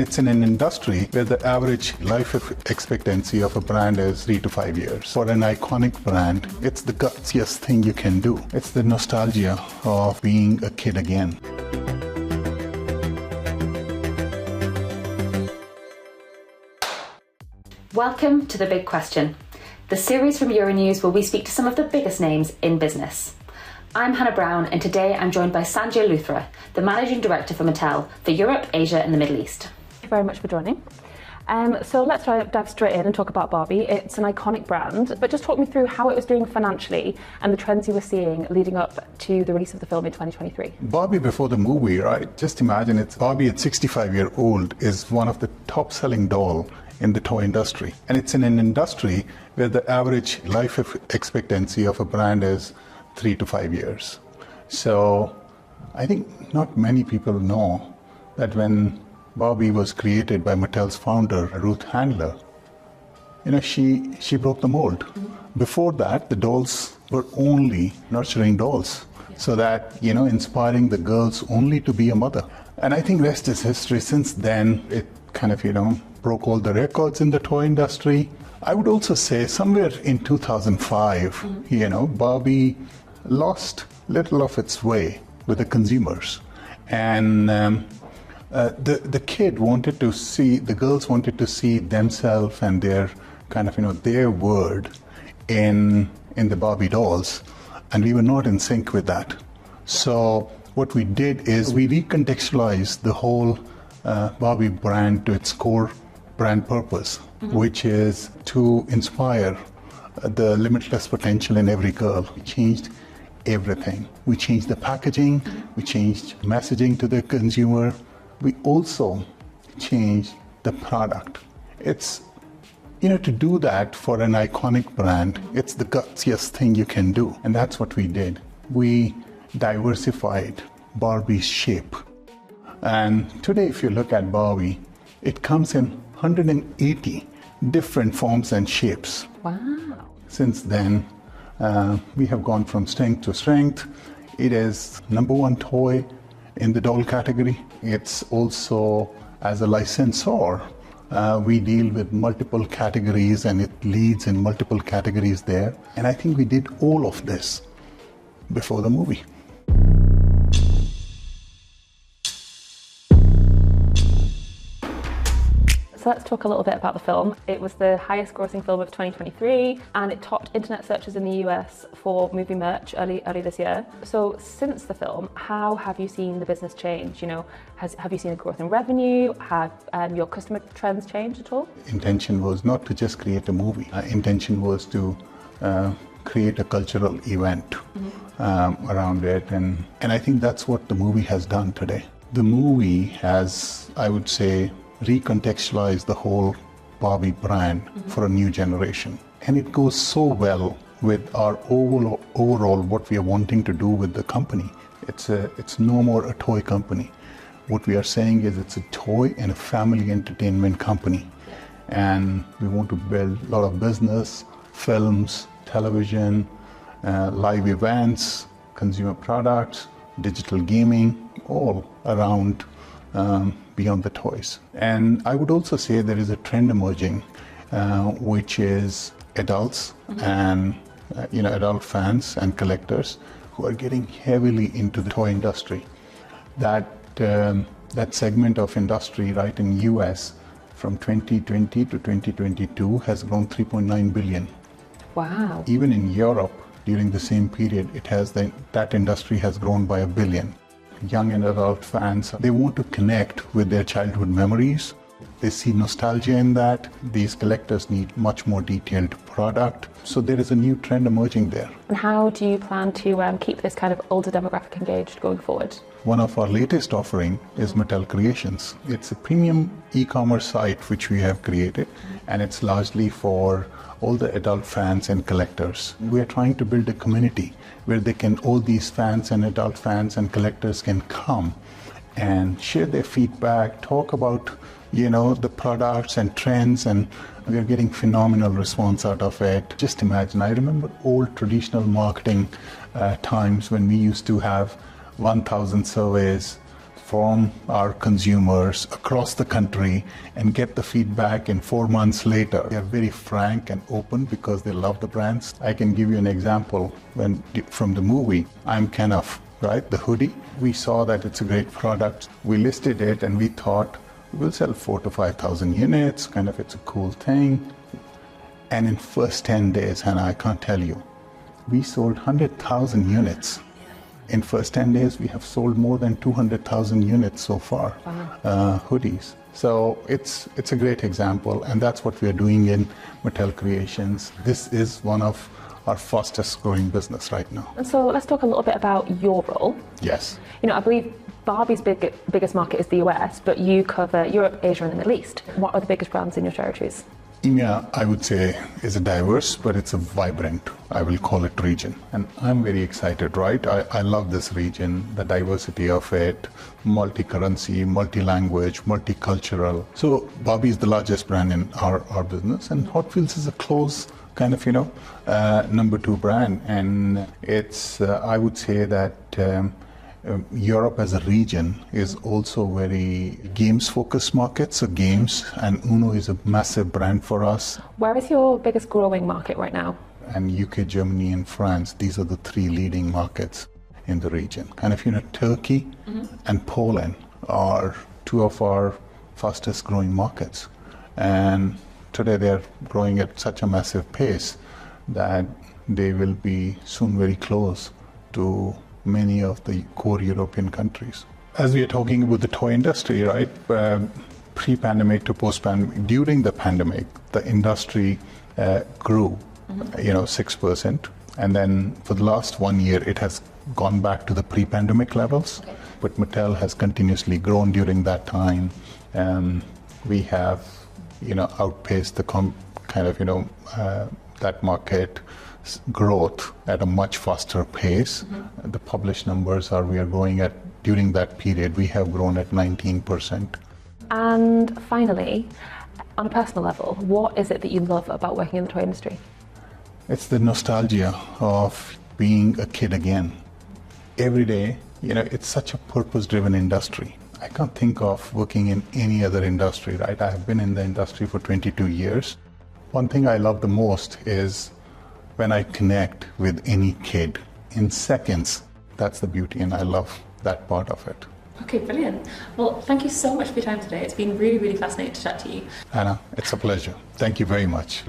It's in an industry where the average life expectancy of a brand is 3 to 5 years. For an iconic brand, it's the gutsiest thing you can do. It's the nostalgia of being a kid again. Welcome to The Big Question, the series from Euronews where we speak to some of the biggest names in business. I'm Hannah Brown, and today I'm joined by Sanjay Luthra, the Managing Director for Mattel for Europe, Asia and the Middle East. Thank you very much for joining. So let's dive straight in and talk about Barbie. It's an iconic brand, but just talk me through how it was doing financially and the trends you were seeing leading up to the release of the film in 2023. Barbie before the movie, right? Just imagine it's Barbie at 65-year-old is one of the top-selling doll in the toy industry. And it's in an industry where the average life expectancy of a brand is 3 to 5 years. So I think not many people know that when Barbie was created by Mattel's founder, Ruth Handler, she broke the mold. Before that, the dolls were only nurturing dolls. So that, inspiring the girls only to be a mother. And I think rest is history. Since then, it kind of, broke all the records in the toy industry. I would also say somewhere in 2005, Barbie lost little of its way with the consumers. And the girls wanted to see themselves and their kind of, their word in the Barbie dolls. And we were not in sync with that. So what we did is we recontextualized the whole Barbie brand to its core brand purpose, which is to inspire the limitless potential in every girl. We changed everything. We changed the packaging, we changed messaging to the consumer. We also changed the product. It's, to do that for an iconic brand, it's the gutsiest thing you can do. And that's what we did. We diversified Barbie's shape. And today, if you look at Barbie, it comes in 180 different forms and shapes. Wow. Since then, we have gone from strength to strength. It is #1 toy in the doll category. It's also, as a licensor, we deal with multiple categories and it leads in multiple categories there. And I think we did all of this before the movie. So let's talk a little bit about the film. It was the highest grossing film of 2023 and it topped internet searches in the US for movie merch early this year. So since the film, how have you seen the business change? Have you seen a growth in revenue? Have your customer trends changed at all? Intention was not to just create a movie. Intention was to create a cultural event around it. And I think that's what the movie has done today. The movie has, I would say, recontextualize the whole Barbie brand for a new generation. And it goes so well with our overall what we are wanting to do with the company. It's no more a toy company. What we are saying is it's a toy and a family entertainment company. And we want to build a lot of business, films, television, live events, consumer products, digital gaming, all around beyond the toys. And I would also say there is a trend emerging, which is adults and adult fans and collectors who are getting heavily into the toy industry. That segment of industry, right, in US from 2020 to 2022 has grown 3.9 billion. Wow. Even in Europe, during the same period, that industry has grown by 1 billion. Young and adult fans, they want to connect with their childhood memories. They see nostalgia in that. These collectors need much more detailed product. So there is a new trend emerging there. And how do you plan to keep this kind of older demographic engaged going forward? One of our latest offering is Mattel Creations. It's a premium e-commerce site which we have created, and it's largely for all the adult fans and collectors. We are trying to build a community where all these fans and adult fans and collectors can come and share their feedback, talk about, the products and trends, and we are getting phenomenal response out of it. Just imagine, I remember old traditional marketing times when we used to have 1,000 surveys, from our consumers across the country and get the feedback in 4 months later. They are very frank and open because they love the brands. I can give you an example from the movie, I'm Kenneth, right? The hoodie. We saw that it's a great product. We listed it and we thought we'll sell 4,000 to 5,000 units, kind of it's a cool thing. And in first 10 days, Hannah, I can't tell you, we sold 100,000 units. In first 10 days, we have sold more than 200,000 units so far, hoodies. So it's a great example, and that's what we are doing in Mattel Creations. This is one of our fastest growing business right now. And so let's talk a little bit about your role. Yes. You know, I believe Barbie's biggest market is the US, but you cover Europe, Asia, and the Middle East. What are the biggest brands in your territories? EMEA, I would say, is a diverse, but it's a vibrant, I will call it, region. And I'm very excited, right? I love this region, the diversity of it, multi-currency, multi-language, multicultural. So Barbie is the largest brand in our business, and Hot Wheels is a close kind of, number 2 brand. And it's, I would say that Europe as a region is also very games-focused market. So games, and Uno is a massive brand for us. Where is your biggest growing market right now? And UK, Germany, and France, these are the 3 leading markets in the region. And if Turkey and Poland are 2 of our fastest growing markets. And today they're growing at such a massive pace that they will be soon very close to many of the core European countries. As we are talking about the toy industry, right, pre-pandemic to post-pandemic, during the pandemic, the industry grew, 6%. And then for the last 1 year, it has gone back to the pre-pandemic levels. Okay. But Mattel has continuously grown during that time. We have, outpaced the that market growth at a much faster pace. The published numbers are we are growing at, during that period, we have grown at 19%. And finally, on a personal level, what is it that you love about working in the toy industry? It's the nostalgia of being a kid again. Every day, it's such a purpose-driven industry. I can't think of working in any other industry, right? I have been in the industry for 22 years. One thing I love the most is when I connect with any kid in seconds. That's the beauty, and I love that part of it. Okay, brilliant. Well, thank you so much for your time today. It's been really, really fascinating to chat to you. Anna, it's a pleasure. Thank you very much.